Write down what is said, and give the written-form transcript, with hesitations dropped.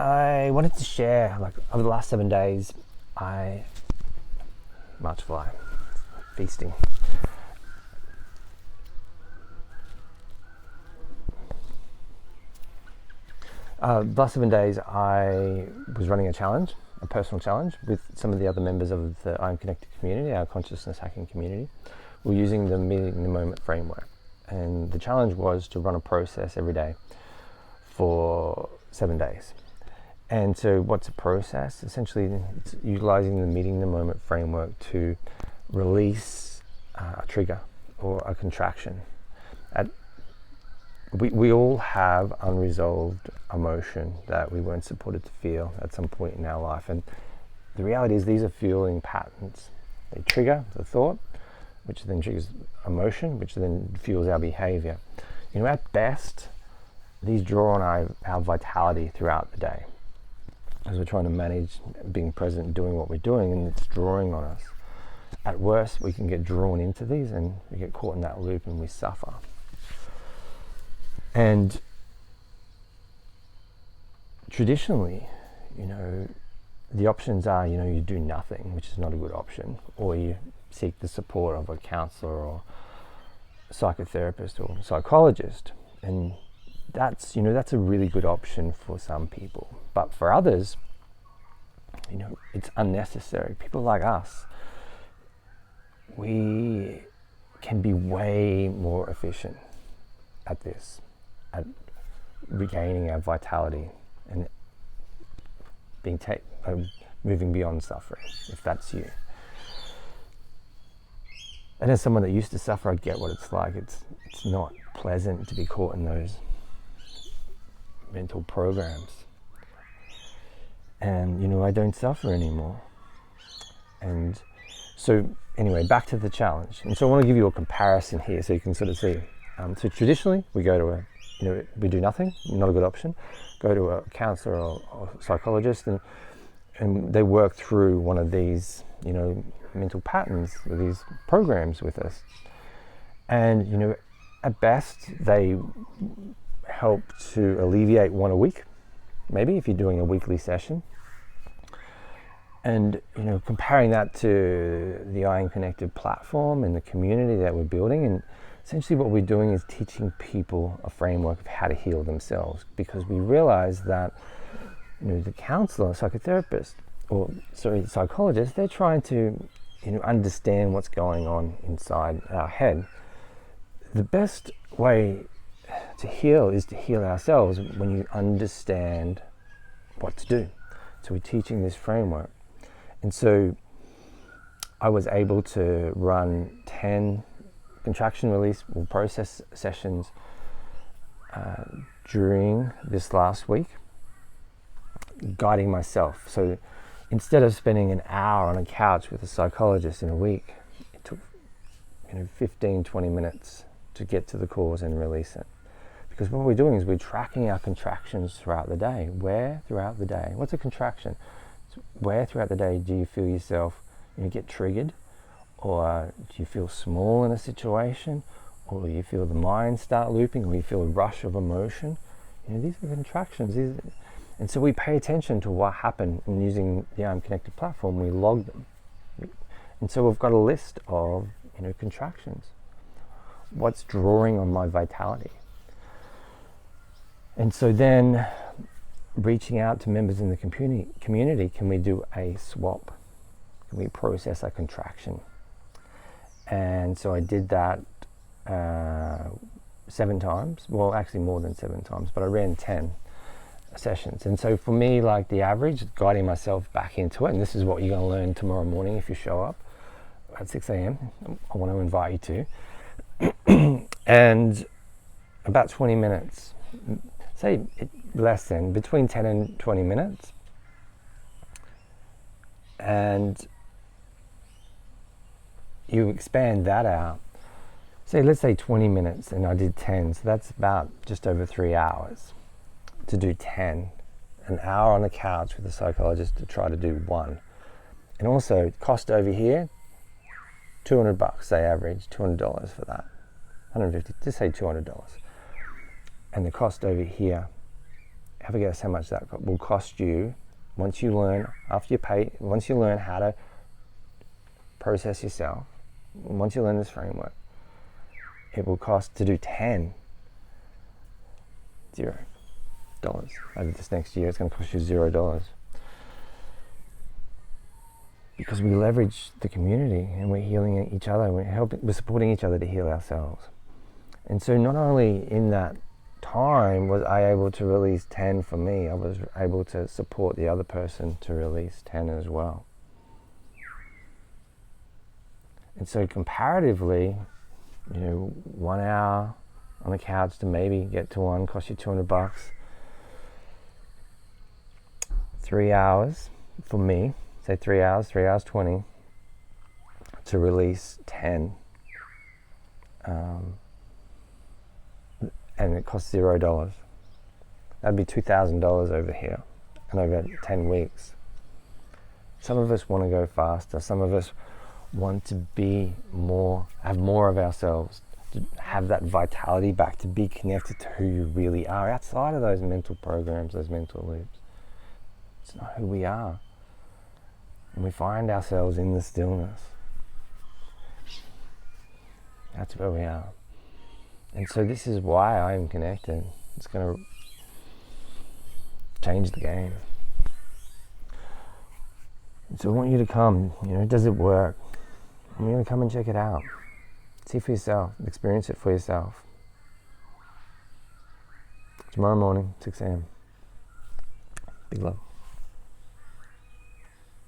I wanted to share, like, over the last 7 days, March fly, feasting. The last 7 days I was running a challenge, a personal challenge, with some of the other members of the iAMconnected community, our consciousness hacking community. We're using the meeting the moment framework. And the challenge was to run a process every day for 7 days. And so what's a process? Essentially, it's utilizing the meeting the moment framework to release a trigger or a contraction. We all have unresolved emotion that we weren't supported to feel at some point in our life. And the reality is these are fueling patterns. They trigger the thought, which then triggers emotion, which then fuels our behavior. At best, these draw on our vitality throughout the day, as we're trying to manage being present and doing what we're doing, and it's drawing on us. At worst, we can get drawn into these and we get caught in that loop and we suffer. And traditionally, the options are, you do nothing, which is not a good option, or you seek the support of a counselor or psychotherapist or psychologist. And that's a really good option for some people. But for others, it's unnecessary. People like us, we can be way more efficient at this, at regaining our vitality and moving beyond suffering, if that's you. And as someone that used to suffer, I get what it's like. It's not pleasant to be caught in those mental programs. And I don't suffer anymore. And so anyway, back to the challenge. And so I want to give you a comparison here so you can sort of see. So traditionally, we go to we do nothing, not a good option. Go to a counselor or psychologist, and they work through one of these, mental patterns, or these programs with us. And, at best, they help to alleviate one a week, maybe if you're doing a weekly session. And, comparing that to the iAMconnected platform and the community that we're building, and essentially what we're doing is teaching people a framework of how to heal themselves, because we realize that, the counselor, psychotherapist, psychologist, they're trying to, understand what's going on inside our head. The best way to heal is to heal ourselves when you understand what to do. So we're teaching this framework. And so I was able to run 10 contraction release or process sessions during this last week, guiding myself. So instead of spending an hour on a couch with a psychologist in a week, it took 15-20 minutes to get to the cause and release it. Because what we're doing is we're tracking our contractions throughout the day. Where throughout the day? What's a contraction? Where throughout the day do you feel yourself get triggered? Or do you feel small in a situation? Or you feel the mind start looping? Or you feel a rush of emotion? These are contractions. And so we pay attention to what happened, and using the iAMconnected platform, we log them. And so we've got a list of contractions. What's drawing on my vitality? And so then reaching out to members in the community, can we do a swap? Can we process a contraction? And so I did that 7 times. Well, actually more than 7 times, but I ran 10 sessions. And so for me, like the average, guiding myself back into it, and this is what you're going to learn tomorrow morning if you show up at 6 a.m. I want to invite you to. And about 20 minutes, say less than, between 10 and 20 minutes. And you expand that out. Say, let's say 20 minutes, and I did 10, so that's about just over 3 hours to do 10. An hour on the couch with a psychologist to try to do 1. And also, cost over here, $200, they average $200 for that. 150, just say $200. And the cost over here ever guess how much that will cost you once you learn, once you learn how to process yourself, once you learn this framework, it will cost to do 10, $0. Over this next year, it's going to cost you $0. Because we leverage the community and we're healing each other, we're supporting each other to heal ourselves. And so not only in that time was I able to release 10 for me, I was able to support the other person to release 10 as well. And so comparatively, 1 hour on the couch to maybe get to one cost you $200. 3 hours for me, say 3 hours 20 to release 10. And it costs $0. That'd be $2,000 over here and over 10 weeks. Some of us want to go faster. Some of us want to have more of ourselves, to have that vitality back, to be connected to who you really are outside of those mental programs, those mental loops. It's not who we are. And we find ourselves in the stillness. That's where we are. And so this is why iAMconnected. It's going to change the game. And so I want you to come. Does it work? I'm going to come and check it out. See for yourself. Experience it for yourself. Tomorrow morning, 6 a.m. Big love.